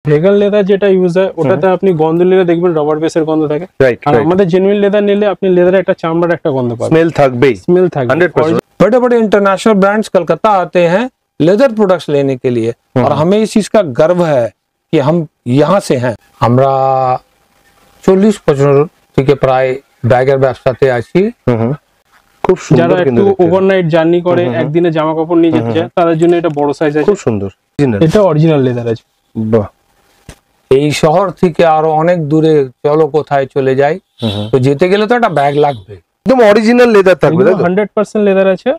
Vegan leather যেটা use হয় ওটাতে আপনি গন্ধ নিলে দেখবেন রবার বেসের গন্ধ থাকে, আর আমাদের জেনুইন লেদার নিলে আপনি লেদারে একটা চামড়ার একটা গন্ধ পাবেন, স্মেল থাকবেই, स्मेल থাকবে 100%। बड़े बड़े इंटरनेशनल ब्रांड्स कलकत्ता आते हैं लेदर प्रोडक्ट्स लेने के लिए और हमें इस चीज का गर्व है कि हम यहाँ से हैं। আমরা 40-45 থেকে প্রায় ব্যাগের ব্যবসাতে আছি। খুব সুন্দর, যারা একটু ওভারনাইট জার্নি করে একদিনে জামা কাপড় নিয়ে যেতে চায় তাদের জন্য এটা বড় সাইজ আছে, খুব সুন্দর। এটা অরিজিনাল লেদার আছে। বাহ, এই শহর থেকে আরো অনেক দূরে চলো কোথায় চলে যাই, তো যেতে গেলে তো একটা ব্যাগ লাগবে, একদম অরিজিনাল লেদার থাকবে, তাই তো? 100% লেদার আছে,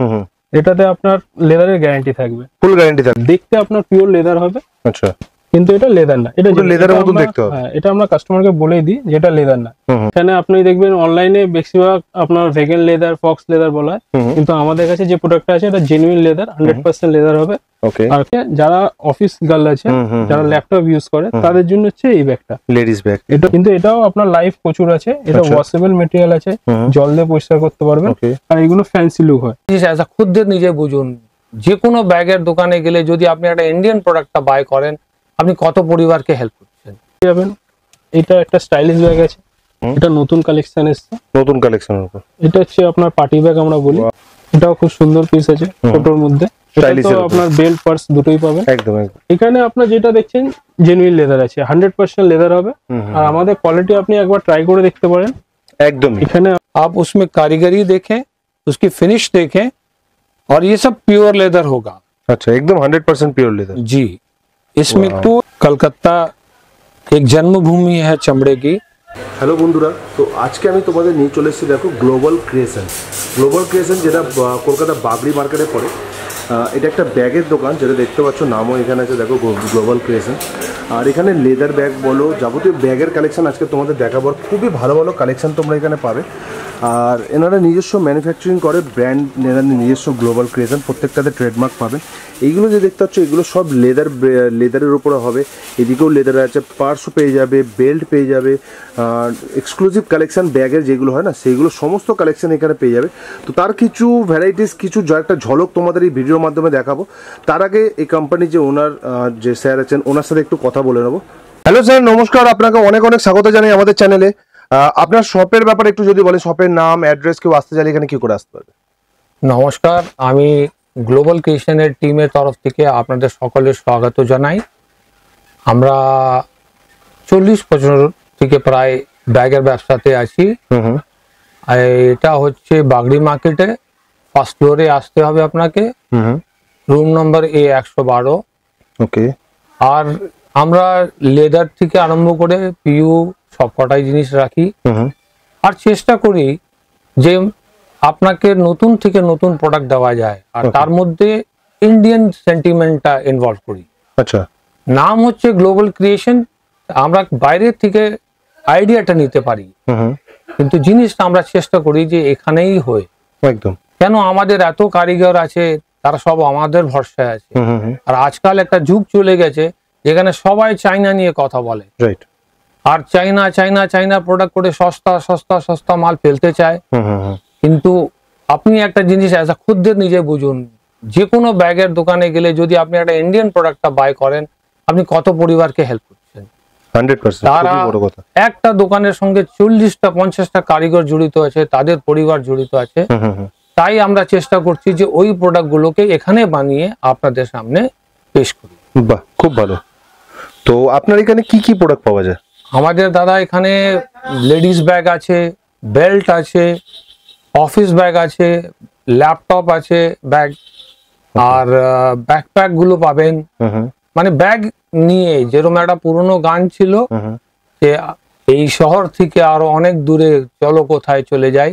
এটাতে আপনার লেদারের গ্যারান্টি থাকবে, ফুল গ্যারান্টি থাকবে। দেখতে আপনার পিওর লেদার হবে, আচ্ছা, কিন্তু এটা লেদার না, এটা লেদারের মতো দেখতে হবে। হ্যাঁ, এটা আমরা কাস্টমারকে বলেই দিই যে এটা লেদার না। এখানে আপনি দেখবেন অনলাইনে বেশিরভাগ আপনার ভেগান লেদার, ফক্স লেদার বলা হয়, কিন্তু আমাদের কাছে যে প্রোডাক্টটা আছে এটা জেনুইন লেদার, 100% লেদার হবে। ওকে, আর যারা অফিস গার্ল আছে, যারা ল্যাপটপ ইউজ করে তাদের জন্য হচ্ছে এই ব্যাগটা, লেডিস ব্যাগ। এটা কিন্তু এটাও আপনার লাইফ প্রচুর আছে, এটা ওয়াশেবল মেটেরিয়াল আছে, জল দিয়ে পরিষ্কার করতে পারবেন, আর এগুলো ফ্যান্সি লুক হয়। ऐसा खुद নিজে বুঝুন, যে কোনো ব্যাগের দোকানে গেলে যদি আপনি একটা ইন্ডিয়ান প্রোডাক্টটা বাই করেন, আপনি কত পরিবারকে হেল্প করছেন। যাবেন, এটা একটা স্টাইলিশ ব্যাগ আছে, এটা নতুন কালেকশন এসেছে, নতুন কালেকশনের উপর। এটা হচ্ছে আপনার পার্টি ব্যাগ আমরা বলি, এটাও খুব সুন্দর পিস আছে ছোটর মধ্যে, আপনার বেল্ট পার্স দুটোই পাবেন। একদম একদম। এখানে আপনার যেটা দেখছেন জেনুইন লেদার আছে, 100% লেদার হবে, আর আমাদের কোয়ালিটি আপনি একবার ট্রাই করে দেখতে পারেন। একদম, এখানে आप उसमें कारीगरी देखें, उसकी फिनिश देखें, और ये सब प्योर लेदर होगा। আচ্ছা, একদম 100% পিওর লেদার। जी, इसमें तो कलकत्ता एक जन्मभूमि है चमड़े की। হ্যালো বন্ধুরা, তো আজকে আমি তোমাদের নিয়ে চলে এসেছি, দেখো গ্লোবাল ক্রিয়েশন। গ্লোবাল ক্রিয়েশন যেটা কলকাতা বাগড়ি মার্কেটে পড়ে, এটা একটা ব্যাগের দোকান, যেটা দেখতে পাচ্ছ নামও এখানে আছে, দেখো গ্লোবাল ক্রিয়েশন। আর এখানে লেদার ব্যাগ বলো, যাবতীয় ব্যাগের কালেকশন আজকে তোমাদের দেখাবো, খুবই ভালো ভালো কালেকশন তোমরা এখানে পাবে। আর এনারা নিজস্ব ম্যানুফ্যাকচারিং করে, ব্র্যান্ড এনারা নিজস্ব গ্লোবাল ক্রিয়েশন, প্রত্যেকটাতে ট্রেডমার্ক পাবেন। এইগুলো যে দেখতে পাচ্ছ এগুলো সব লেদারের উপরে হবে, এদিকেও লেদার আছে, পার্সও পেয়ে যাবে, বেল্ট পেয়ে যাবে, এক্সক্লুসিভ কালেকশন ব্যাগের যেগুলো হয় না সেইগুলো সমস্ত কালেকশন এখানে পেয়ে যাবে। তো তার কিছু ভ্যারাইটিস, কিছু একটা ঝলক তোমাদের এই ভিডিওর মাধ্যমে দেখাবো। তার আগে এই কোম্পানির যে ওনার, যে স্যার আছেন, ওনার সাথে একটু কথা বলে নেবো। হ্যালো স্যার, নমস্কার, আপনাকে অনেক অনেক স্বাগত জানাই আমাদের চ্যানেলে। আপনার শপের ব্যাপারে একটু যদি বলেন, শপের নাম, অ্যাড্রেস, কেউ আসতে চাইলে এখানে কি করে আসতে পারবে? নমস্কার, আমি গ্লোবাল ক্রিয়েশনের টিমের তরফ থেকে আপনাদের সকলের স্বাগত জানাই। আমরা 40-45 থেকে প্রায় ব্যাগের ব্যবসাতে আছি। এটা হচ্ছে বাগড়ি মার্কেটে, ফার্স্ট ফ্লোরে আসতে হবে আপনাকে, রুম নম্বর A112। ওকে। আর আমরা লেদার থেকে আরম্ভ করে পিইউ সবকটাই জিনিস রাখি, আর চেষ্টা করি যে আপনাকে নতুন থেকে নতুন প্রোডাক্ট দেওয়া যায়, আর তার মধ্যে ইন্ডিয়ান সেন্টিমেন্টটা ইনভলভ করি। আচ্ছা, নাম হচ্ছে গ্লোবাল ক্রিয়েশন। আমরা বাইরের থেকে আইডিয়াটা নিতে পারি, কিন্তু জিনিসটা আমরা চেষ্টা করি যে এখানেই হয়। একদম। কেন, আমাদের এত কারিগর আছে, তারা সব আমাদের ভরসায় আছে। আর আজকাল একটা যুগ চলে গেছে যেখানে সবাই চাইনা নিয়ে কথা বলে, রাইট, আর চাইনা চাইনা চাইনা প্রোডাক্ট করে সস্তা সস্তা সস্তা মাল ফেলতে চায়। কিন্তু আপনি একটা জিনিস এসা খুদ নিজে বুঝুন, যে কোনো ব্যাগের দোকানে গেলে যদি আপনি একটা ইন্ডিয়ান প্রোডাক্টটা বাই করেন, আপনি কত পরিবারকে হেল্প করছেন। 100%। তারা একটা দোকানের সঙ্গে 40টা 50টা কারিগর জড়িত আছে, তাদের পরিবার জড়িত আছে। তাই আমরা চেষ্টা করছি যে ওই প্রোডাক্ট গুলোকে এখানে বানিয়ে আপনাদের সামনে পেশ করি। বাহ, খুব ভালো। তো আপনার এখানে কি কি প্রোডাক্ট পাওয়া যায়? আমাদের দাদা এখানে লেডিস ব্যাগ আছে, বেল্ট আছে, অফিস ব্যাগ আছে, ল্যাপটপ আছে ব্যাগ, আর ব্যাকপ্যাক গুলো পাবেন। মানে ব্যাগ নিয়ে যেরকম একটা পুরনো গান ছিল যে এই শহর থেকে আরো অনেক দূরে চলো কোথায় চলে যাই,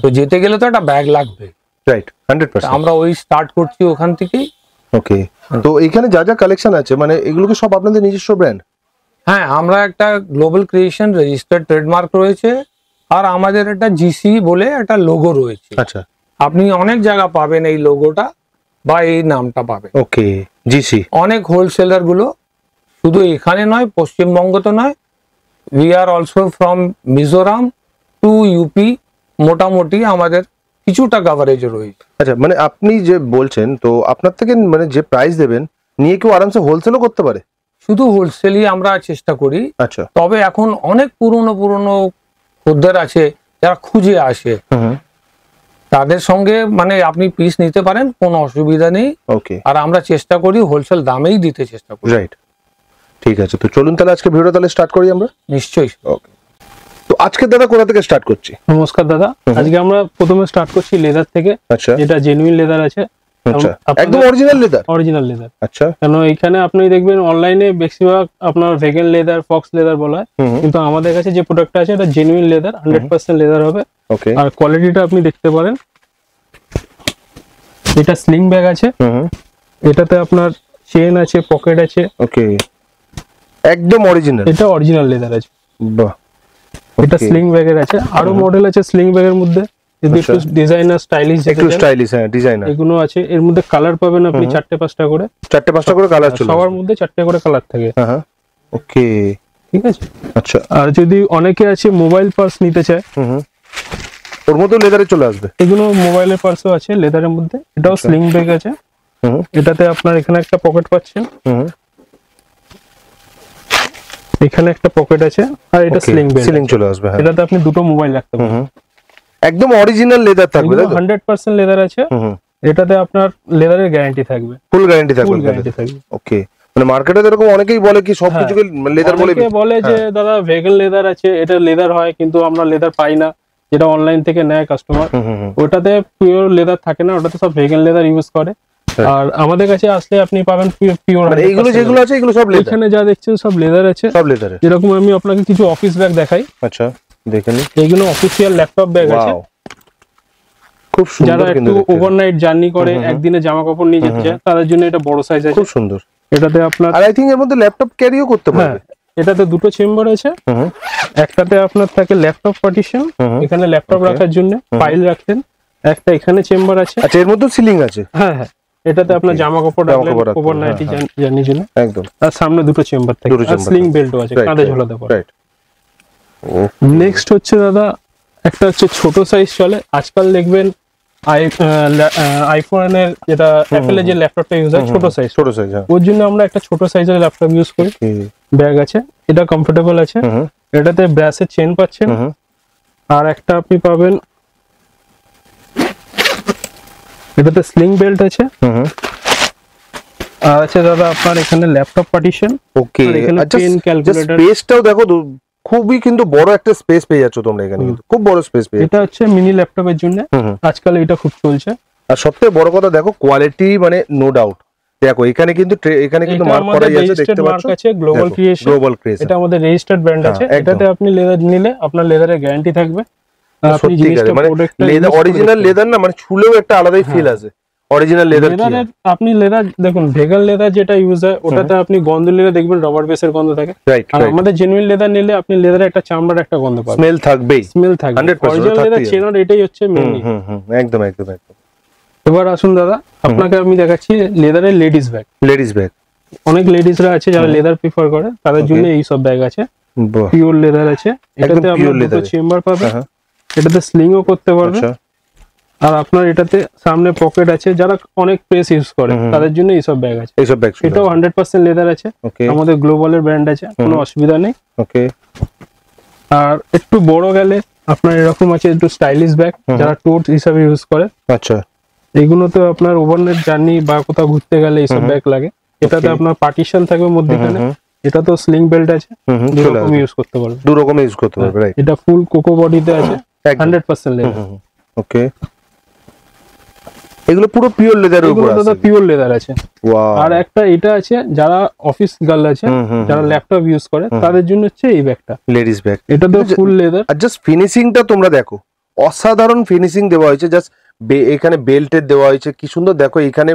তো যেতে গেলে তো একটা ব্যাগ লাগবে, রাইট, 100%। আমরা ওই স্টার্ট করছি ওখান থেকেই। ওকে। তো এখানে যা যা কালেকশন আছে, মানে এগুলো কি সব আপনাদের নিজস্ব ব্র্যান্ড? হ্যাঁ, আমরা একটা গ্লোবাল ক্রিয়েশন রেজিস্টার্ড ট্রেডমার্ক রয়েছে, আর আমাদের একটা জিসি বলে একটা লোগো রয়েছে। আচ্ছা, আপনি অনেক জায়গা পাবেন এই লোগোটা বা এই নামটা পাবেন। ওকে, জিসি। অনেক হোলসেলার গুলো শুধু এখানে নয়, পশ্চিমবঙ্গ তো নয়, we are also from Mizoram to UP, মোটামুটি আমাদের কিছুটা কভারেজ রয়েছে। আচ্ছা, মানে আপনি যে বলছেন, তো আপনার থেকে মানে যে প্রাইস দেবেন নিয়ে কেউ আরামসে হোলসেলও করতে পারে? শুধু হোলসেলই আমরা চেষ্টা করি। আচ্ছা। তবে এখন অনেক পুরনো খদ্দের আছে যারা খুঁজে আসে, তাদের সঙ্গে মানে আপনি পিস নিতে পারেন, কোনো অসুবিধা নেই। ওকে। আর আমরা চেষ্টা করি হোলসেল দামেই দিতে চেষ্টা করি। রাইট, ঠিক আছে। তো চলুন তাহলে আজকে ভিডিওটা তাহলে স্টার্ট করি আমরা। নিশ্চয়ই। ওকে, তো আজকে দাদা কোথা থেকে স্টার্ট করছি? নমস্কার দাদা, আজকে আমরা প্রথমে স্টার্ট করছি লেদার থেকে। আচ্ছা। যেটা জেনুইন লেদার আছে, আচ্ছা, একদম অরিজিনাল লেদার। Original leather. আচ্ছা। কেন এখানে আপনি দেখবেন অনলাইনে বেশিরভাগ আপনার ভেগান লেদার, ফক্স লেদার বলা হয়, কিন্তু আমাদের কাছে যে প্রোডাক্টটা আছে এটা জেনুইন লেদার, 100% লেদার হবে। ওকে। আর কোয়ালিটিটা আপনি দেখতে পারেন, এটা স্লিং ব্যাগ আছে, এটাতে আপনার চেন আছে, পকেট আছে। ওকে, একদম অরিজিনাল। এটা অরিজিনাল লেদার আছে। বাহ। এটা স্লিং ব্যাগের আছে, আরো মডেল আছে স্লিং ব্যাগের মধ্যে, যদি একটু ডিজাইনার স্টাইলিশ, একটু স্টাইলিশ, হ্যাঁ ডিজাইনার, এগুলো আছে। এর মধ্যে কালার পাবেন আপনি 4-5টা করে। 4-5টা করে কালার চলে, সবার মধ্যে 4টে করে কালার থাকে। হ্যাঁ। ওকে, ঠিক আছে। আচ্ছা। আর যদি অনেকে আছে মোবাইল পার্স নিতে চায়, ওর মধ্যে লেদারে চলে আসবে। এগুলো মোবাইলের পার্সও আছে লেদারের মধ্যে। এটাও স্লিং ব্যাগ আছে। এটাতে আপনার এখানে একটা পকেট পাচ্ছেন, এখানে একটা পকেট আছে, আর এটা স্লিং চলে আসবে। এটাতে আপনি দুটো মোবাইল রাখতে পারবেন। একদম অরিজিনাল লেদার থাকবে, 100% লেদার আছে। এটাতে আপনার লেদারের গ্যারান্টি থাকবে, ফুল গ্যারান্টি ফুল গ্যারান্টি থাকবে। ওকে, মানে মার্কেটে এরকম অনেকেই বলে কি সবকিছুকে লেদার বলে, বলে যে দাদা ভেগান লেদার আছে, এটা লেদার হয়, কিন্তু আমরা লেদার পাই না, যেটা অনলাইন থেকে নেয় কাস্টমার। ওটাতে পিওর লেদার থাকে না, ওটাতে সব ভেগান লেদার ইউজ করে। আর আমাদের কাছে আসলে আপনি পাবেন পিওর। এইগুলো যেগুলো আছে এগুলো সব লেদার। এখানে যা দেখছেন সব লেদার আছে, সব লেদারে। যেরকম আমি আপনাকে কিছু অফিস ব্যাগ দেখাই। আচ্ছা, দেখেন এইগুলো অফিসিয়াল ল্যাপটপ ব্যাগ আছে। খুব সুন্দর, যারা একটু ওভারনাইট জার্নি করে, একদিনে জামা কাপড় নিয়ে যেতে চায়, তাদের জন্য এটা বড় সাইজ আছে। খুব সুন্দর। এটাতে আপনার, আর আই থিংক এর মধ্যে ল্যাপটপ ক্যারিও করতে পারবে। এটাতে দুটো চেম্বার আছে। একটাতে আপনার থাকে ল্যাপটপ পার্টিশন, এখানে ল্যাপটপ রাখার জন্য ফাইল রাখতেন। একটা এখানে চেম্বার আছে। আচ্ছা, এর মধ্যে সিলিং আছে। হ্যাঁ, এটাতে আপনার জামা কাপড় রাখলেন ওভারনাইট জার্নির জন্য। একদম। আর সামনে দুটো চেম্বার থাকে, আর স্লিং বেল্টও আছে, কাঁধে ঝোলাতে পারে। রাইট। নেক্সট হচ্ছে দাদা, একটা হচ্ছে ছোট সাইজ চলে। আজকাল দেখবেন আইফোনের যেটা অ্যাপেলের যে ল্যাপটপটা ইউজ হয়, ছোট সাইজ, ওর জন্য আমরা একটা ছোট সাইজের ল্যাপটপ ইউজ করি। ব্যাগ আছে, এটা কমফোর্টেবল আছে। এটাতে ব্রাসের চেন পাচ্ছেন, আর একটা আপনি পাবেন, এটাতে স্লিং বেল্ট আছে। আর আছে দাদা আপনার এখানে ল্যাপটপ পার্টিশন। ওকে, এখানে পেন, ক্যালকুলেটর। স্পেসটাও দেখো, খুবই কিন্তু বড় একটা স্পেস পেয়ে যাচ্ছ তোমরা এখানে, কিন্তু খুব বড় স্পেস পেয়ে। এটা হচ্ছে মিনি ল্যাপটপের জন্য, আজকাল এটা খুব চলছে। আর সবথেকে বড় কথা দেখো, কোয়ালিটি মানে নো ডাউট। দেখো এখানে কিন্তু মার্ক করা আছে, দেখতে পাচ্ছ, গ্লোবাল ক্রিয়েশন। এটা আমাদের রেজিস্টার্ড ব্র্যান্ড আছে। এটাতে আপনি লেদার নিলে আপনার লেদারের গ্যারান্টি থাকবে। আপনি জিনিসটা লেদার, অরিজিনাল লেদার না, মানে ছুলেও একটা আলাদাই ফিল আছে। অরিজিনাল লেদার আপনি লেদার দেখুন, ভেগান লেদার যেটা ইউজ হয়, ওটাতে আপনি গন্ধ নিলে দেখবেন রবার বেসের গন্ধ থাকে। আর আমাদের জেনুইন লেদার নিলে আপনি লেদারের একটা চামড়ার একটা গন্ধ পাবেন, স্মেল থাকবেই, স্মেল থাকবে। অরিজিনাল লেদার চেনার এটাই হচ্ছে মেইনলি। একদম একদম একদম। এবার আসুন দাদা, আপনাকে আমি দেখাচ্ছি লেদারের লেডিস ব্যাগ। লেডিস ব্যাগ, অনেক লেডিসরা আছে যারা লেদার প্রিফার করে, তাদের জন্য এই সব ব্যাগ আছে। পিওর লেদার আছে, এটাতে আপনি দুটো চেম্বার পাবেন, এটাতে স্লিংও করতে পারবেন। আর আপনার এটাতে সামনে পকেট আছে, যারা অনেক প্রেস ইউজ করে তাদের জন্য এইসব ব্যাগ আছে। এইসব ব্যাগ এটাও 100% লেদার আছে, আমাদের গ্লোবালের ব্র্যান্ড আছে, কোনো অসুবিধা নেই। ওকে। আর একটু বড় গেলে আপনার এরকম আছে, একটু স্টাইলিশ ব্যাগ, যারা টোট হিসাবে ইউজ করে। আচ্ছা, এইগুলো তো আপনার ওভারনাইট জার্নি বা কোথাও ঘুরতে গেলে এইসব ব্যাগ লাগে। এটাতে আপনার পার্টিশন থাকবে মধ্যখানে, এটা তো স্লিং বেল্ট আছে, দুরকম ইউজ করতে পারবে, দুরকম ইউজ করতে পারবে। রাইট। এটা ফুল কোকো বডিতে আছে, 100% লেদার। ওকে, এগুলো পুরো পিওর লেদারের উপর আছে, পিওর লেদার আছে। ওয়াও। আর একটা এটা আছে, যারা অফিস গার্ল আছে, যারা ল্যাপটপ ইউজ করে, তাদের জন্য হচ্ছে এই ব্যাগটা, লেডিস ব্যাগ। এটা তো ফুল লেদার। আর জাস্ট ফিনিশিংটা তোমরা দেখো, অসাধারণ ফিনিশিং দেওয়া হয়েছে। জাস্ট এখানে বেল্টের দেওয়া হয়েছে, কি সুন্দর দেখো। এখানে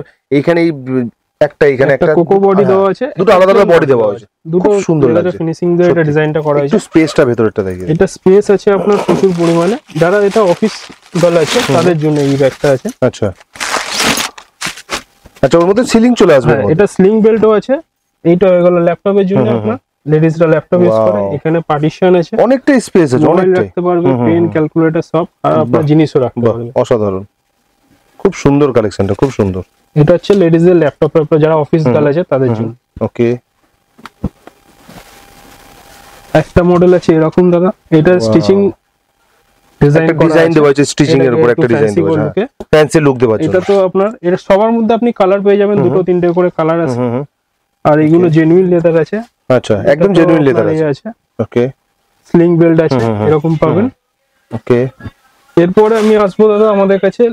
একটা কোকো বডি দেওয়া আছে, দুটো আলাদা আলাদা বডি দেওয়া হয়েছে, দুটো সুন্দর লাগছে। ফিনিশিং দিয়ে এটা ডিজাইনটা করা হয়েছে। একটু স্পেসটা ভেতরটা দেখি, এটা স্পেস আছে আপনার প্রচুর পরিমাণে। যারা এটা অফিস গার্ল আছে, তাদের জন্য এই ব্যাগটা আছে। আচ্ছা আচ্ছা, ওর মধ্যে সিলিং চলে আসবে। এটা স্লিং বেল্টও আছে। এইটা হয়ে গেল ল্যাপটপের জন্য, আপনার লেডিসরা ল্যাপটপ ইউজ করে। এখানে পার্টিশন আছে, অনেকটা স্পেস আছে, অনেকটা রাখতে পারবে, পেন, ক্যালকুলেটর সব, আর আপনার জিনিসও রাখতে পারবে। অসাধারণ, খুব সুন্দর কালেকশনটা, খুব সুন্দর। এটা হচ্ছে লেডিসদের ল্যাপটপ, যারা অফিস গার্ল আছে তাদের জন্য। ওকে। একটা মডেল আছে এরকম দাদা, এটা স্টিচিং ডিজাইন দেওয়া আছে, স্টিচিং এর উপর একটা ডিজাইন দেওয়া আছে, ফ্যান্সি লুক দেওয়া আছে। এটা তো আপনার এর সবার মধ্যে আপনি কালার পেয়ে যাবেন, দুটো তিনটে করে কালার আছে। আর এগুলো জেনুইন লেদার আছে। আচ্ছা, একদম জেনুইন লেদার আছে। ওকে, স্লিং বেল্ট আছে এরকম পাবেন। ওকে, এরপরে আমি আসবো দাদা আমাদের কাছে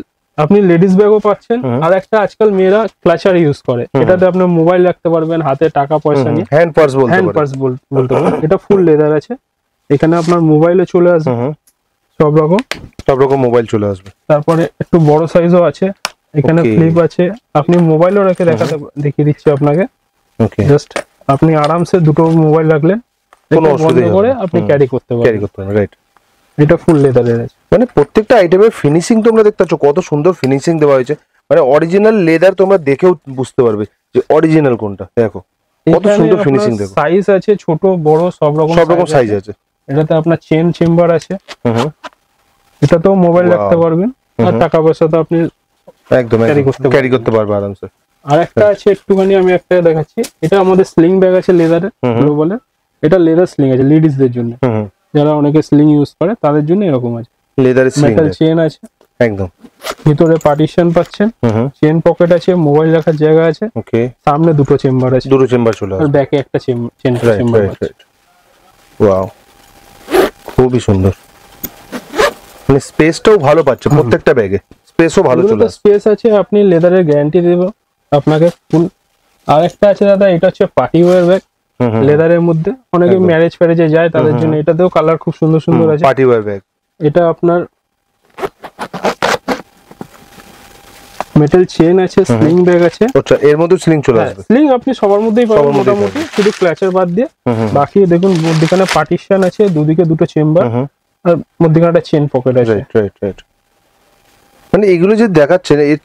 আপনি লেডিস ব্যাগও পাচ্ছেন, আর একটা আজকাল মেয়েরা ক্লাচার ইউজ করে, এটাতে আপনি মোবাইল রাখতে পারবেন, হাতে টাকা পয়সা নিয়ে, হ্যান্ড পার্স বলতে পারেন। এটা ফুল লেদার আছে, এখানে আপনার মোবাইলে চলে আসবে, সব রকম মোবাইল চলে আসবে। তারপরে একটু বড় সাইজও আছে, এখানে ফ্লিপ আছে, আপনি মোবাইলও রেখে দেখিয়ে দিচ্ছি আপনাকে। ওকে, জাস্ট আপনি আরামসে দুটো মোবাইল রাখলেন, কোনো অসুবিধা করে আপনি ক্যারি করতে পারবেন। রাইট, এটা ফুল লেদারের আছে। মানে প্রত্যেকটা আইটেমের ফিনিশিং তোমরা দেখতে পাচ্ছ, কত সুন্দর ফিনিশিং দেওয়া হয়েছে। মানে অরিজিনাল লেদার তোমরা দেখেও বুঝতে পারবে যে অরিজিনাল কোনটা। দেখো কত সুন্দর ফিনিশিং, দেখো সাইজ আছে ছোট বড় সব রকম সাইজ আছে। এটাতে আপনার চেন চেম্বার আছে, এটাতেও মোবাইল রাখতে পারবেন, আর টাকা পয়সা তো আপনি একদম ক্যারি করতে পারবে আরামসে। আর একটা আছে একটুখানি আমি একটা দেখাচ্ছি, এটা আমাদের স্লিং ব্যাগ আছে লেদারের, গ্লোবালের। এটা লেদার স্লিং আছে লেডিসদের জন্য, যারা অনেকে স্লিং ইউজ করে তাদের জন্য এরকম আছে। লেদারের স্লিং, মেটাল চেন আছে একদম, ভিতরে পার্টিশন পাচ্ছেন, চেন পকেট আছে, মোবাইল রাখার জায়গা আছে। ওকে, সামনে দুটো চেম্বার আছে, দুটো চেম্বার চলে আসবে, আর ব্যাকে একটা চেম্বার আছে। ওয়াও, খুবই সুন্দর। মানে স্পেসটাও ভালো পাচ্ছে প্রত্যেকটা ব্যাগে, স্পেসও ভালো চলে আসছে। স্পেস আছে, আপনি লেদারের গ্যারান্টি দেব আপনাকে ফুল। আর একটা আছে দাদা, এটা হচ্ছে পার্টি ওয়্যার ব্যাগ লেদারের মধ্যে, অনেকে ম্যারেজ ফ্যারেজে যায় তাদের জন্য। এটাতেও কালার খুব সুন্দর সুন্দর আছে, পার্টি ওয়্যার ব্যাগ। এটা আপনার মেটাল চেন আছে, স্লিং ব্যাগ আছে। আচ্ছা, এর মধ্যে স্লিং চলে আসবে। স্লিং আপনি সবার মধ্যেই পাবেন মোটামুটি, শুধু ক্ল্যাচার বাদ দিয়ে। বাকি দেখুন মধ্যখানে পার্টিশন আছে, দুদিকে দুটো চেম্বার, আর মধ্যখানে একটা চেন পকেট আছে। রাইট। মানে এগুলো যে দেখাচ্ছেন, এই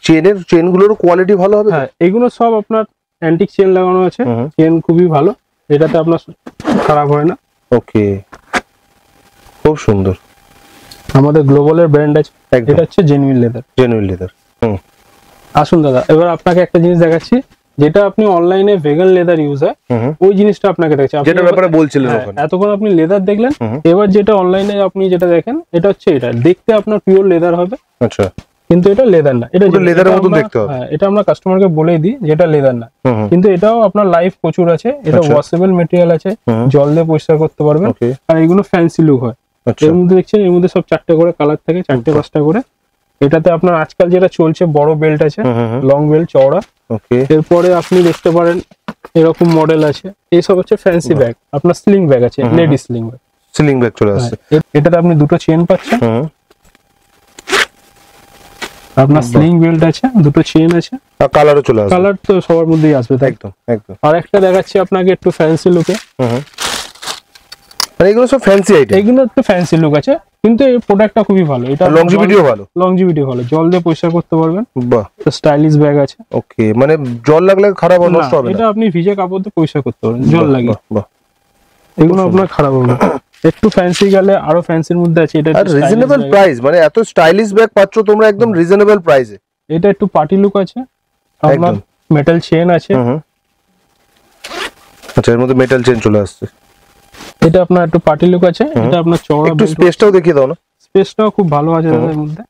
চেনগুলোর কোয়ালিটি ভালো হবে? হ্যাঁ, এগুলো সব আপনার অ্যান্টিক চেন লাগানো আছে, চেন খুবই ভালো, এটাতে আপনার খারাপ হয় না। ওকে, খুব সুন্দর। আমাদের গ্লোবালের ব্র্যান্ড আছে, এটা হচ্ছে জেনুইন লেদার। আসুন দাদা, এবার আপনাকে একটা জিনিস দেখাচ্ছি, যেটা আপনি অনলাইনে ভেগান লেদার ইউজ হয়, ওই জিনিসটা আপনাকে দেখাচ্ছি। যেটার ব্যাপারে বলছিলেন ওখানে, এতক্ষণ আপনি লেদার দেখলেন, এবার যেটা অনলাইনে আপনি যেটা দেখেন, এটা হচ্ছে এটা দেখতে আপনার পিওর লেদার হবে। আচ্ছা, কিন্তু এটা লেদার না, এটা লেদারের মতো দেখতে হবে। এটা আমরা কাস্টমারকে বলেই দিই যেটা লেদার না, কিন্তু এটাও আপনার লাইফ প্রচুর আছে, এটা ওয়াশেবল ম্যাটেরিয়াল আছে, জল দিয়ে পরিষ্কার করতে পারবেন, আর এগুলো ফ্যান্সি লুক হয়। এর মধ্যে দেখছেন, এর মধ্যে সব 4টে করে কালার থাকে, 4টে 5টা করে। এটাতে আপনার আজকাল যেটা চলছে বড় বেল্ট আছে, লং বেল্ট চওড়া। এরপরে আপনি দেখতে পারেন এরকম মডেল আছে, এইসব হচ্ছে ফ্যান্সি ব্যাগ। আপনার স্লিং ব্যাগ আছে, লেডিস স্লিং ব্যাগ চলে আসছে। এটাতে আপনি দুটো চেন পাচ্ছেন, আপনার স্লিং বেল্ট আছে, দুটো চেন আছে, আর কালারও চলে আসবে। কালার তো সবার মধ্যেই আসবে, একদম। আর একটা দেখাচ্ছি আপনাকে একটু ফ্যান্সি লুকে। মানে এগুলো সব ফ্যান্সি আইটেম, এগুলো একটু ফ্যান্সি লুক আছে, কিন্তু এই প্রোডাক্টটা খুবই ভালো। এটা লংজিভিটি ভালো, জল দিয়ে পরিষ্কার করতে পারবেন। বাহ, তো স্টাইলিশ ব্যাগ আছে। ওকে, মানে জল লাগলে খারাপ হবে, নষ্ট হবে না। এটা আপনি ভিজে কাপড় দিয়ে পরিষ্কার করতে পারবেন, জল লাগে। বাহ, এগুলো আপনার খারাপ হবে। একটু ফ্যান্সি গেলে আরো ফ্যান্সির মধ্যে আছে, এটা রিজনেবল প্রাইস, মানে এত স্টাইলিশ ব্যাগ পাচ্ছ তোমরা একদম রিজনেবল প্রাইসে। এটা একটু পার্টি লুক আছে, আপনার মেটাল চেন আছে। আচ্ছা, এর মধ্যে মেটাল চেন চলে আসছে। এটা আপনার একটু পার্টি লুক আছে, এটা আপনার চওড়া। একটু স্পেসটাও দেখিয়ে দাও না। স্পেসটাও খুব ভালো আছে এর মধ্যে।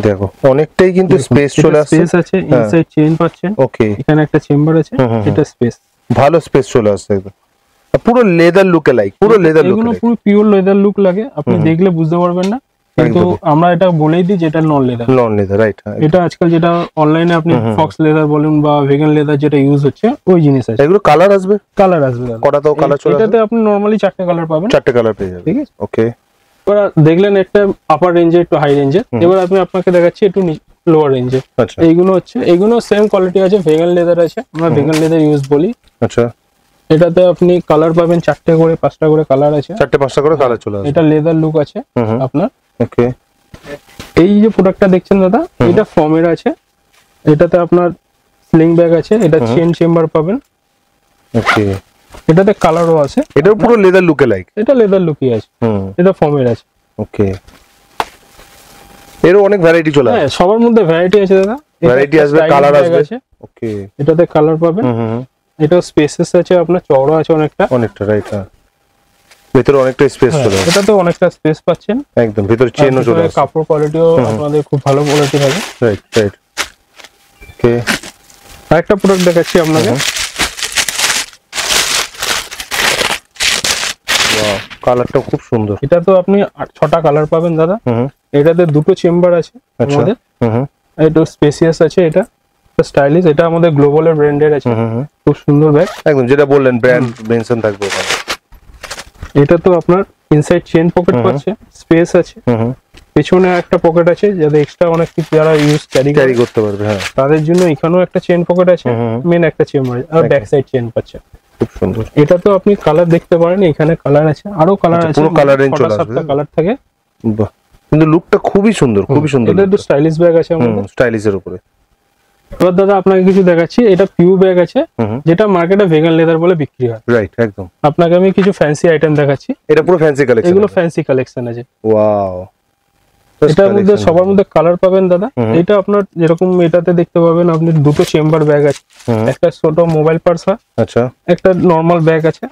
দেখো অনেকটাই কিন্তু স্পেস চলে আসছে, স্পেস আছে, ইনসাইড চেইন পাচ্ছেন। ওকে, এখানে একটা চেম্বার আছে, এটা স্পেস, ভালো স্পেস চলে আসছে একদম, পুরো লেদার লুকে লাইক, পুরো লেদার লুক, এগুলো পুরো পিওর লেদার লুক লাগে, আপনি দেখলে বুঝতে পারবেন না, কিন্তু আমরা এটা বলেই দিই যেটা নন লেদার, রাইট। এটা আজকাল যেটা অনলাইনে আপনি ফক্স লেদার বলুন বা ভেগান লেদার যেটা ইউজ হচ্ছে, ওই জিনিস আছে। এগুলো কালার আসবে, কটা তো কালার চলে আসবে। এটাতে আপনি নরমালি 4টে কালার পাবেন, 4টে কালার পেয়ে যাবেন, ঠিক আছে। ওকে, এবার দেখলেন একটা আপার রেঞ্জে, একটু হাই রেঞ্জে। এবার আপনাকে দেখাচ্ছি একটু লোয়ার রেঞ্জে। এইগুলো সেম কোয়ালিটি আছে, ভেগান লেদার আছে, আমরা ভেগান লেদার ইউজ বলি। আচ্ছা, এটাতে আপনি কালার পাবেন 4টে করে 5টা করে কালার আছে, 4টে 5টা করে কালার চলে আসবে। এটা লেদার লুক আছে আপনার। ওকে, এই যে প্রোডাক্টটা দেখছেন দাদা, এটা ফর্মের আছে, এটাতে আপনার স্লিং ব্যাগ আছে, এটা চেন চেম্বার পাবেন। ওকে, এটাতে কালারও আছে, এটা পুরো লেদার লুকে লাইক, এটা লেদার লুকই আছে, এটা ফর্মের আছে। ওকে, এরও অনেক ভ্যারাইটি চলে আসবে। সবার মধ্যে ভ্যারাইটি আছে দাদা, ভ্যারাইটি আসবে, কালার আসবে। ওকে, এটাতে কালার পাবেন। এটা স্পেসেস আছে, আপনার চওড়া আছে অনেকটা রাইট। হ্যাঁ, ভিতরে অনেকটা স্পেস চলে আসবে। এটাতে অনেকটা স্পেস পাচ্ছেন একদম, ভিতরে চেনও চলে আসবে। কাপড় কোয়ালিটিও আপনাদের খুব ভালো কোয়ালিটি হবে। রাইট। ওকে, আরেকটা প্রোডাক্ট দেখাচ্ছি আপনাকে। ওয়াও, কালারটা খুব সুন্দর। এটা তো আপনি 6টা কালার পাবেন দাদা। এটাতে দুটো চেম্বার আছে আমাদের। এটা স্পেসিয়াস আছে, এটা স্টাইলিশ, এটা আমাদের গ্লোবালের ব্র্যান্ডের আছে। খুব সুন্দর ব্যাগ, একদম যেটা বললেন ব্র্যান্ড মেনশন থাকবে ওখানে। এটা তো আপনার ইনসাইড চেন পকেট পাচ্ছে, স্পেস আছে, পেছনে একটা পকেট আছে যাতে এক্সট্রা অনেক কিছু যারা ইউজ ক্যারি করতে পারবে। হ্যাঁ, তাদের জন্য এখানেও একটা চেন পকেট আছে, মেন একটা চেম্বার আর ব্যাক সাইড চেন পাচ্ছে। খুব সুন্দর। এটা তো আপনি কালার দেখতে পারেন, এখানে কালার আছে, আরো কালার আছে, পুরো কালার রেঞ্জ চলে আসবে। 7টা কালার থাকে। বাহ, কিন্তু লুকটা খুবই সুন্দর, খুবই সুন্দর। এটা একটু স্টাইলিশ ব্যাগ আছে আমাদের, স্টাইলিশের উপরে। এবার দাদা আপনাকে কিছু দেখাচ্ছি। এটা পিউ ব্যাগ আছে, যেটা মার্কেটে ভেগান লেদার বলে বিক্রি হয়। রাইট, একদম। আপনাকে আমি কিছু ফ্যান্সি আইটেম দেখাচ্ছি। এটা পুরো ফ্যান্সি কালেকশন, এগুলো ফ্যান্সি কালেকশন আছে। ওয়াও, এটার মধ্যে সবার মধ্যে কালার পাবেন দাদা। এটা আপনার যেরকম এটাতে দেখতে পাবেন আপনি দুটো চেম্বার ব্যাগ আছে, একটা ছোট মোবাইল পার্স হয়, আচ্ছা, একটা নরমাল ব্যাগ আছে,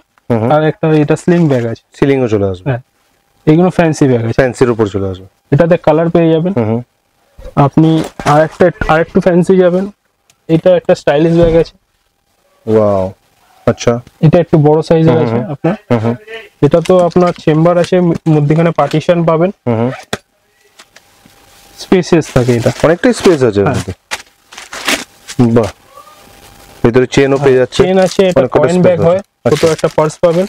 আর একটা এটা স্লিং ব্যাগ আছে। সিলিংও চলে আসবে। হ্যাঁ, এগুলো ফ্যান্সি ব্যাগ আছে, ফ্যান্সির উপর চলে আসবে। এটাতে কালার পেয়ে যাবেন। আপনি আরেকটু ফ্যান্সি যাবেন, এটা একটা স্টাইলিশ ব্যাগ আছে। ওয়াও, আচ্ছা, এটা একটু বড় সাইজের আছে আপনার। এটা তো আপনার চেম্বার আছে, মধ্যখানে পার্টিশন পাবেন, স্পেসিয়াস থাকে, এটা অনেকটা স্পেস আছে। বাহ, ভিতরে চেনও পেয়ে যাচ্ছে, চেন আছে, এটা কয়েন ব্যাগ হয়, ছোট একটা পার্স পাবেন।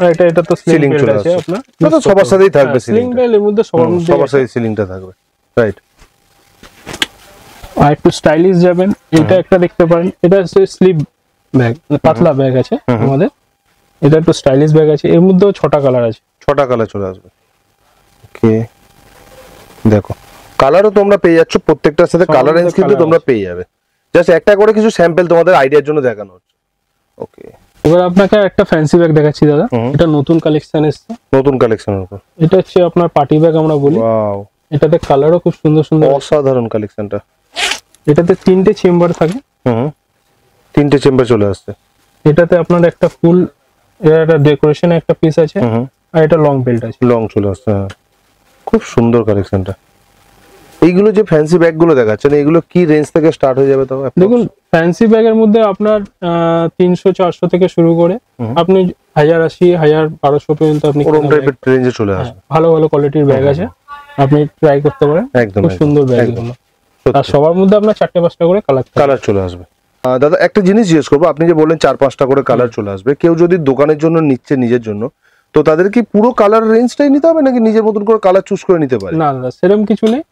আর এটা তো সিলিং বেল্ট আছে আপনার, এটা তো সবার সাথেই থাকবে। সিলিং বেল্ট এর মধ্যে সবার সাথে সিলিংটা থাকবে। রাইট, আর একটু স্টাইলিশ যাবেন, এটা একটা দেখতে পারেন, এটা হচ্ছে স্লিপ ব্যাগ, পাতলা ব্যাগ আছে আমাদের। এটা একটু স্টাইলিশ ব্যাগ আছে, এর মধ্যেও 6টা কালার আছে। 6টা কালার চলে আসবে। ওকে, দেখো কালারও তোমরা পেয়ে যাচ্ছ, প্রত্যেকটার সাথে কালার রেঞ্জ কিন্তু তোমরা পেয়ে যাবে। জাস্ট একটা করে কিছু স্যাম্পল তোমাদের আইডিয়ার জন্য দেখানো হচ্ছে। ওকে, এবার আপনাকে একটা ফ্যান্সি ব্যাগ দেখাচ্ছি দাদা। এটা নতুন কালেকশন এসেছে, নতুন কালেকশনের উপর। এটা হচ্ছে আপনার পার্টি ব্যাগ আমরা বলি। ওয়াও, এটাতে কালারও খুব সুন্দর সুন্দর, অসাধারণ কালেকশনটা। এটাতে 3টে চেম্বার থাকে। 3টে চেম্বার চলে আসছে। এটাতে আপনার একটা ফুল এটা ডেকোরেশন একটা পিস আছে, আর এটা লং বেল্ট আছে। লং চলে আসছে, খুব সুন্দর কালেকশনটা। এইগুলো যে ফ্যান্সি ব্যাগ গুলো দেখাচ্ছেন, এগুলো কি রেঞ্জ থেকে স্টার্ট হয়ে যাবে? তাও দেখুন, ফ্যান্সি ব্যাগের মধ্যে আপনার 300-400 থেকে শুরু করে আপনি 1080, 1200 পর্যন্ত আপনি ওরকম টাইপের রেঞ্জে চলে আসবে। ভালো ভালো কোয়ালিটির ব্যাগ আছে, আপনি ট্রাই করতে পারেন। একদম খুব সুন্দর ব্যাগ এগুলো। আর সবার মধ্যে আপনার 4টে-5টা করে কালার চলে আসবে। দাদা একটা জিনিস জিজ্ঞেস করবো, আপনি যে বললেন 4-5টা করে কালার চলে আসবে, কেউ যদি দোকানের জন্য নিচ্ছে নিজের জন্য, তো তাদের কি পুরো কালার রেঞ্জটাই নিতে হবে নাকি নিজের মতন করে কালার চুজ করে নিতে পারে? না দাদা, সেরকম কিছু নেই,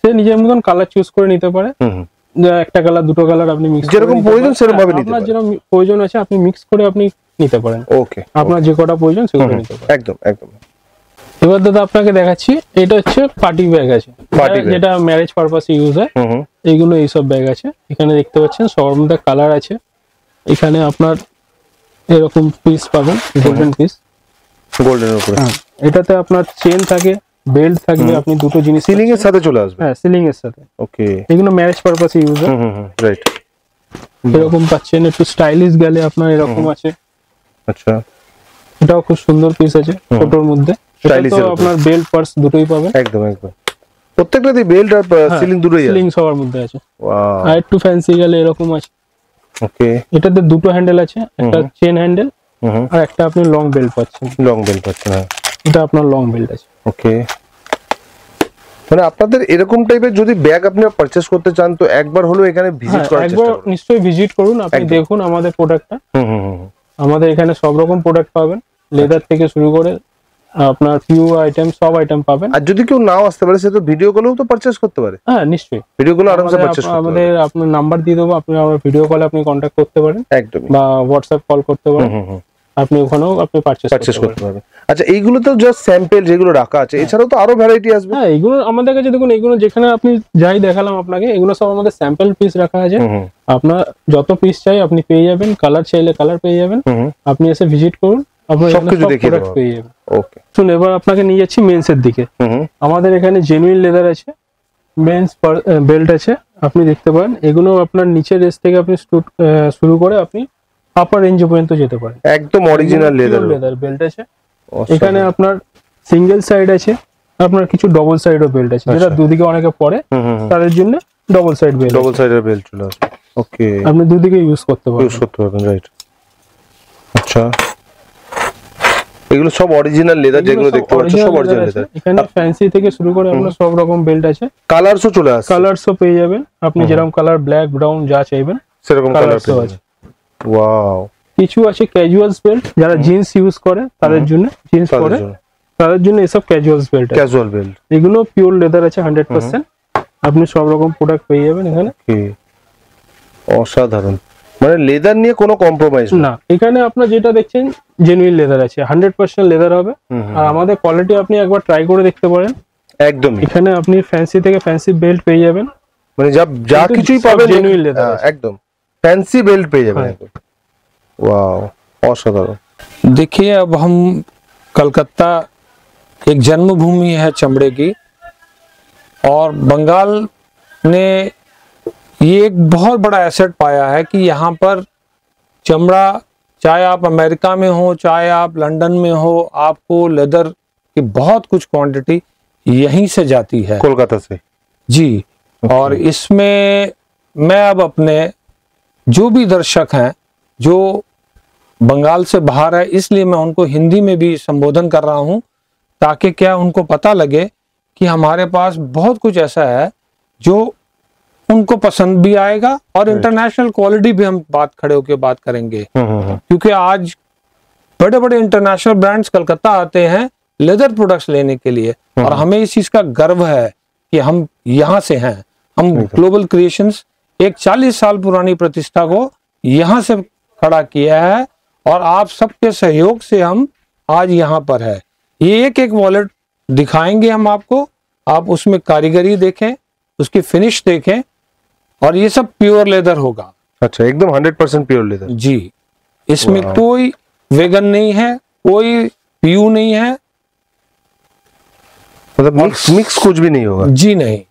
সে নিজের মতন কালার চুজ করে নিতে পারে। একটা কালার, দুটো কালার আপনি মিক্স যেরকম প্রয়োজন সেরকম ভাবে নিতে পারেন। পারেন। যেরকম প্রয়োজন আছে আপনি মিক্স করে আপনি নিতে পারেন। ওকে, আপনার যে কটা প্রয়োজন সেগুলো নিতে পারেন। একদম একদম। এবার দাদা আপনাকে দেখাচ্ছি, এটা হচ্ছে পার্টি ব্যাগ আছে, যেটা ম্যারেজ পারপাসে ইউজ হয়। এইগুলো এইসব ব্যাগ আছে, এখানে দেখতে পাচ্ছেন সবার মধ্যে কালার আছে। এখানে আপনার এরকম পিস পাবেন, গোল্ডেন পিস, গোল্ডেনের উপরে। এটাতে আপনার চেন থাকে, বেল্ট থাকবে, আপনি দুটো জিনিস সিলিং এর সাথে চলে আসবে। হ্যাঁ, সিলিং এর সাথে। ওকে, এগুলো ম্যারেজ পারপাসে ইউজ হয়। রাইট, এরকম পাচ্ছেন। একটু স্টাইলিশ গেলে আপনার এরকম আছে। আচ্ছা, এটাও খুব সুন্দর পিস আছে, ছোটর মধ্যে। স্টাইলিশ আপনার বেল্ট পার্স দুটোই পাবেন। একদম একদম, প্রত্যেকটাতে বেল্ট আর সিলিং দুটোই আছে। সিলিং সবার মধ্যে আছে। ওয়াও, আর একটু ফ্যান্সি গেলে এরকম আছে। ওকে, এটাতে দুটো হ্যান্ডেল আছে, একটা চেন হ্যান্ডেল আর একটা আপনি লং বেল্ট পাচ্ছেন। লং বেল্ট পাচ্ছেন, হ্যাঁ, এটা আপনার লং বেল্ট আছে। ওকে, মানে আপনাদের এরকম টাইপের যদি ব্যাগ আপনি পারচেজ করতে চান তো একবার হলো এখানে ভিজিট করার চেষ্টা করুন। নিশ্চয়ই ভিজিট করুন, আপনি দেখুন আমাদের প্রোডাক্টটা। আমাদের এখানে সব রকম প্রোডাক্ট পাবেন, লেদার থেকে শুরু করে আপনার পিউ আইটেম, সব আইটেম পাবেন। আর যদি কেউ নাও আসতে পারে, সে তো ভিডিও কলেও তো পারচেজ করতে পারে। হ্যাঁ, নিশ্চয়ই ভিডিও কলে আরামসে পারচেজ করতে পারে। আমাদের আপনার নাম্বার দিয়ে দেবো, আপনি আমার ভিডিও কলে আপনি কন্ট্যাক্ট করতে পারেন, একদম, বা হোয়াটসঅ্যাপ কল করতে পারেন। আপনি ওখানেও আপনি পারচেজ করতে পারবেন। আচ্ছা, এইগুলো তো জাস্ট স্যাম্পল যেগুলো রাখা আছে, এছাড়াও তো আরো ভ্যারাইটি আসবে। হ্যাঁ, এগুলো আমাদের কাছে দেখুন, এগুলো যেখানে আপনি যাই দেখালাম আপনাকে, এগুলো সব আমাদের স্যাম্পল পিস রাখা আছে। আপনার যত পিস চাই আপনি পেয়ে যাবেন, কালার চাইলে কালার পেয়ে যাবেন। আপনি এসে ভিজিট করুন, আপনার সবকিছু দেখিয়ে দেবো, পেয়ে যাবেন। ওকে, শুনুন, এবার আপনাকে নিয়ে যাচ্ছি মেন্সের দিকে। আমাদের এখানে জেনুইন লেদার আছে, মেন্স বেল্ট আছে, আপনি দেখতে পারেন। এগুলো আপনার নিচের রেঞ্জ থেকে আপনি শুরু করে আপনি আপার রেঞ্জ পর্যন্ত যেতে পারেন। একদম অরিজিনাল লেদার বেল্ট আছে। এখানে আপনার সিঙ্গেল সাইড আছে, আপনার কিছু ডবল সাইডও বেল্ট আছে, যেটা দুদিকে অনেকে পরে তাদের জন্য ডবল সাইড বেল্ট, ডবল সাইডের বেল্ট চলে আসে। ওকে, আপনি দুদিকে ইউজ করতে পারবেন। রাইট। আচ্ছা, এগুলো সব অরিজিনাল লেদার, যেগুলো দেখতে পাচ্ছ সব অরিজিনাল লেদার। এখানে ফ্যান্সি থেকে শুরু করে আপনার সব রকম বেল্ট আছে। কালারসও চলে আসে, কালারসও পেয়ে যাবেন আপনি, যেরকম কালার ব্ল্যাক ব্রাউন যা চাইবেন সেরকম কালার আছে। ওয়াও। কিছু আছে ক্যাজুয়ালস বেল্ট, যারা জিন্স ইউজ করে তাদের জন্য, জিন্স পরে তাদের জন্য এসব ক্যাজুয়ালস বেল্ট। ক্যাজুয়াল বেল্ট এগুলো পিওর লেদার আছে 100%। আপনি সব রকম প্রোডাক্ট পেয়ে যাবেন এখানে। অসাধারণ, মানে লেদার নিয়ে কোনো কম্প্রোমাইজ না। এখানে আপনার যেটা দেখছেন জেনুইন লেদার আছে, 100% লেদার হবে। আর আমাদের কোয়ালিটি আপনি একবার ট্রাই করে দেখতে পারেন। একদম, এখানে আপনি ফ্যান্সি থেকে ফ্যান্সি বেল্ট পেয়ে যাবেন, মানে যা কিছুই পাবেন জেনুইন লেদার, একদম फैंसी बेल्ट पे जाए। वाओ, असाधारण। देखिए, अब हम कलकत्ता एक जन्मभूमि है चमड़े की, और बंगाल ने ये एक बहुत बड़ा एसेट पाया है कि यहाँ पर चमड़ा, चाहे आप अमेरिका में हो चाहे आप लंदन में हो, आपको लेदर की बहुत कुछ क्वांटिटी यहीं से जाती है, कोलकाता से। जी। और इसमें मैं अब अपने जो भी दर्शक हैं जो बंगाल से बाहर है, इसलिए मैं उनको हिंदी में भी संबोधन कर रहा हूं, ताकि क्या उनको पता लगे कि हमारे पास बहुत कुछ ऐसा है जो उनको पसंद भी आएगा, और इंटरनेशनल क्वालिटी भी हम खड़े होकर बात करेंगे। क्योंकि आज बड़े बड़े इंटरनेशनल ब्रांड्स कलकत्ता आते हैं लेदर प्रोडक्ट्स लेने के लिए, और हमें इस चीज का गर्व है कि हम यहाँ से हैं। हम ग्लोबल क्रिएशंस एक 40 साल पुरानी प्रतिष्ठा को यहाँ से खड़ा किया है, और आप सबके सहयोग से हम आज यहाँ पर है। ये एक एक वॉलेट दिखाएंगे हम आपको, आप उसमें कारीगरी देखें, उसकी फिनिश देखें, और ये सब प्योर लेदर होगा। अच्छा, एकदम 100% प्योर लेदर। जी, इसमें कोई वेगन नहीं है, कोई पीयू नहीं है, मतलब मिक्स कुछ भी नहीं होगा। जी नहीं।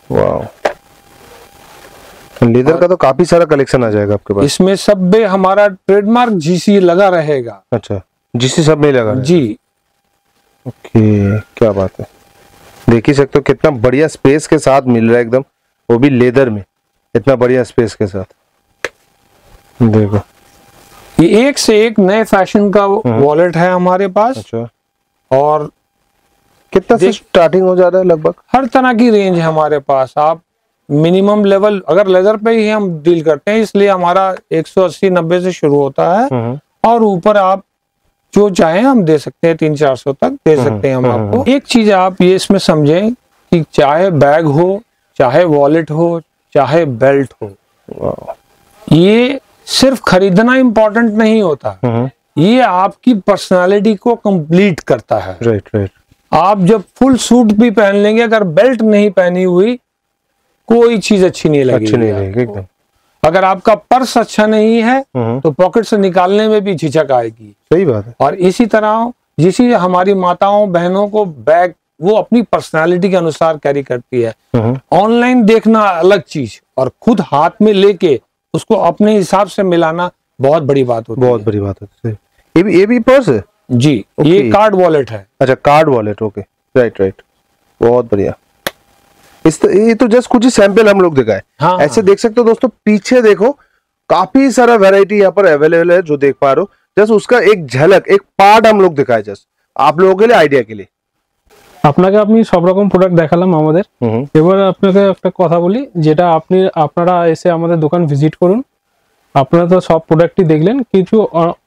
वाह, लेदर का तो काफी सारा कलेक्शन आ जाएगा आपके पास। इसमें सब में हमारा ट्रेडमार्क जीसी लगा रहेगा। अच्छा, जीसी सब में लगा है। जी। ओके, क्या बात है। देख ही सकते हो कितना बढ़िया स्पेस के साथ मिल रहा है, एकदम, वो भी लेदर में, इतना बढ़िया स्पेस के साथ। देखो, ये एक से एक नए फैशन का वॉलेट है हमारे पास। अच्छा, और कितना से स्टार्टिंग हो जा रहा है? लगभग हर तरह की रेंज है हमारे पास। आप मिनिमम लेवल, अगर लेदर पे ही हम डील करते हैं, इसलिए हमारा 180-90 से शुरू होता है, और ऊपर आप जो चाहें हम दे सकते हैं, 300-400 तक दे सकते हैं हम आपको। एक चीज आप ये इसमें समझें कि चाहे बैग हो, चाहे वॉलेट हो, चाहे बेल्ट हो, ये सिर्फ खरीदना इम्पोर्टेंट नहीं होता, ये आपकी पर्सनालिटी को कंप्लीट करता है। Right right. आप जब फुल सूट भी पहन लेंगे, अगर बेल्ट नहीं पहनी हुई कोई चीज अच्छी नहीं लगेगी। अच्छी नहीं लगेगी एकदम। अगर आपका पर्स अच्छा नहीं है तो पॉकेट से निकालने में भी झिझक आएगी। सही बात है। और इसी तरह जिसी हमारी माताओं बहनों को बैग वो अपनी पर्सनालिटी के अनुसार कैरी करती है। ऑनलाइन देखना अलग चीज, और खुद हाथ में लेके उसको अपने हिसाब से मिलाना बहुत बड़ी बात होती है। बहुत बड़ी बात होती है। ये भी पर्स है जी। ये कार्ड वॉलेट है। अच्छा, card wallet. Okay, right right, बहुत बढ़िया। ये तो जस्ट कुछ ही सैंपल हम लोग दिखाए। हाँ, ऐसे देख सकते हो दोस्तों, पीछे देखो काफी सारा वैरायटी यहाँ पर अवेलेबल है जो देख पा रहे हो। जस्ट उसका एक झलक, एक पार्ट हम लोग दिखाए जस्ट आप लोगों के लिए, आइडिया के लिए। আপনাকে আমি সব রকম প্রোডাক্ট দেখালাম আমাদের। এবার আপনাকে একটা কথা বলি, যেটা আপনারা এসে আমাদের দোকান ভিজিট করুন। আপনারা তো সব প্রোডাক্টই দেখলেন, কিছু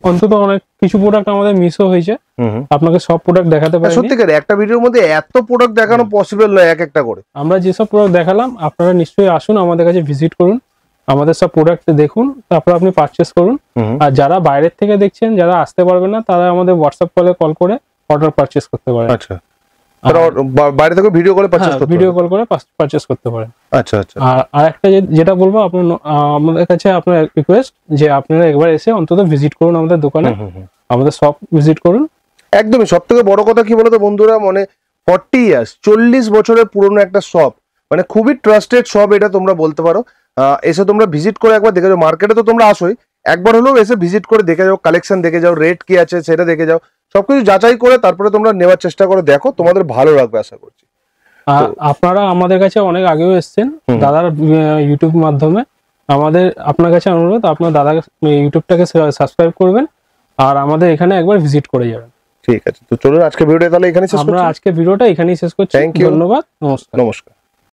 অন্তত অনেক কিছু প্রোডাক্ট আমাদের মিসও হয়েছে, আপনাকে সব প্রোডাক্ট দেখাতে পারি। সত্যিকার একটা ভিডিওর মধ্যে এত প্রোডাক্ট দেখানো পসিবল নয়, এক একটা করে। আমরা যেসব প্রোডাক্ট দেখালাম আপনারা নিশ্চয়ই আসুন, আমাদের কাছে ভিজিট করুন, আমাদের সব প্রোডাক্ট দেখুন, তারপর আপনি পারচেস করুন। আর যারা বাইরের থেকে দেখছেন, যারা আসতে পারবেন না, তারা আমাদের হোয়াটসঅ্যাপ কল করে অর্ডার পারচেস করতে পারেন। আচ্ছা, বাইরে থেকে ভিডিও কলে ভিডিও কল করে পারচেস করতে পারেন। আচ্ছা আচ্ছা। আর একটা যেটা বলবো, আমাদের কাছে আপনার রিকোয়েস্ট যে আপনারা একবার এসে অন্তত ভিজিট করুন আমাদের দোকানে, আমাদের শপ ভিজিট করুন। একদমই, সব থেকে বড় কথা কি বলতো বন্ধুরা, 40 ইয়ার্স, 40 বছরের পুরনো একটা শপ, মানে খুবই ট্রাস্টেড শপ এটা তোমরা বলতে পারো। এসে তোমরা ভিজিট করে একবার দেখে যাও, মার্কেটে তো তোমরা আসোই, একবার হলেও এসে ভিজিট করে দেখে যাও, কালেকশন দেখে যাও, রেট কি আছে সেটা দেখে যাও, সবকিছু যাচাই করে তারপরে তোমরা নেওয়ার চেষ্টা করে দেখো, তোমাদের ভালো লাগবে আশা করছি। আপনারা আমাদের কাছে অনেক আগেও এসেছেন দাদার ইউটিউব মাধ্যমে, আপনার কাছে অনুরোধ আপনার দাদা ইউটিউবটাকে সাবস্ক্রাইব করবেন আর আমাদের এখানে একবার ভিজিট করে যাবেন। ঠিক আছে, তো চলুন আজকে ভিডিওটা তাহলে এখানেই শেষ করছি। আমরা আজকে ভিডিওটা এখানেই শেষ করছি। ধন্যবাদ, নমস্কার। নমস্কার।